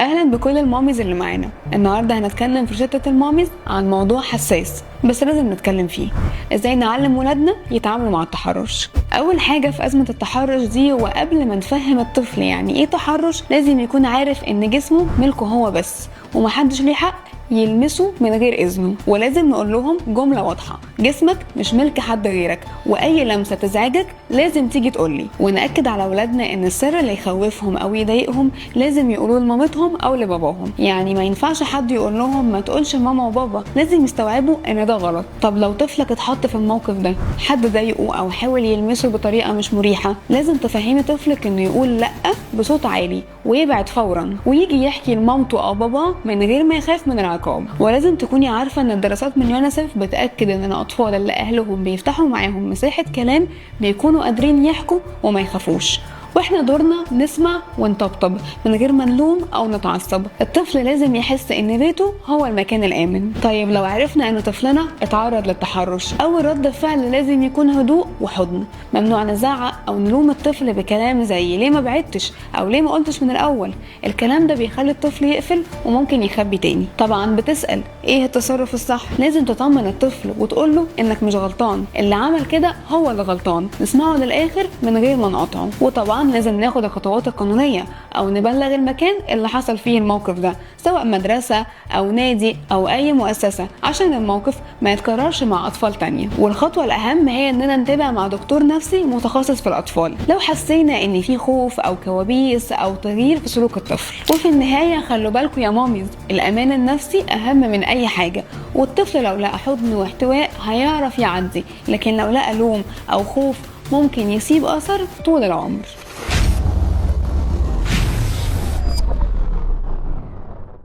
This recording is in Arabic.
اهلا بكل الماميز اللي معانا. النهارده هنتكلم في شتة الماميز عن موضوع حساس بس لازم نتكلم فيه، ازاي نعلم ولادنا يتعاملوا مع التحرش. اول حاجه في ازمه التحرش دي، وقبل ما نفهم الطفل يعني ايه تحرش، لازم يكون عارف ان جسمه ملكه هو بس ومحدش ليه حق يلمسوا من غير اذنه. ولازم نقول لهم جمله واضحه: جسمك مش ملك حد غيرك، واي لمسه تزعجك لازم تيجي تقولي. ونأكد على اولادنا ان السر اللي يخوفهم او يضايقهم لازم يقولوه لمامتهم او لباباهم. يعني ما ينفعش حد يقول لهم ما تقولش ماما وبابا، لازم يستوعبوا ان ده غلط. طب لو طفلك اتحط في الموقف ده، حد ضايقه او حاول يلمسه بطريقه مش مريحه، لازم تفهمي طفلك انه يقول لا بصوت عالي ويبعد فورا، ويجي يحكي لمامته او باباه من غير ما يخاف من العقاب. ولازم تكوني عارفه ان الدراسات من يونيسف بتاكد ان الاطفال اللي اهلهم بيفتحوا معاهم مساحه كلام بيكونوا قادرين يحكوا وما يخافوش. واحنا دورنا نسمع ونطبطب من غير ما نلوم او نتعصب. الطفل لازم يحس ان بيته هو المكان الامن. طيب لو عرفنا ان طفلنا اتعرض للتحرش، اول رد فعل لازم يكون هدوء وحضن. ممنوع نزعق او نلوم الطفل بكلام زي ليه ما بعدتش او ليه ما قلتش من الاول. الكلام ده بيخلي الطفل يقفل وممكن يخبي تاني. طبعا بتسأل ايه التصرف الصح، لازم تطمن الطفل وتقول له انك مش غلطان، اللي عمل كده هو اللي غلطان. نسمعه للاخر من غير ما نقاطعه. وطبعا لازم ناخد الخطوات القانونية او نبلغ المكان اللي حصل فيه الموقف ده، سواء مدرسة او نادي او اي مؤسسة، عشان الموقف ما يتكررش مع اطفال تانية. والخطوة الاهم هي اننا نتابع مع دكتور نفسي متخصص في الاطفال لو حسينا ان في خوف او كوابيس او تغيير في سلوك الطفل. وفي النهاية خلوا بالكم يا ماميز، الامان النفسي اهم من اي حاجة، والطفل لو لقى حضن واحتواء هيعرف يعدي، لكن لو لقى لوم او خوف ممكن يسيب اثر طول العمر.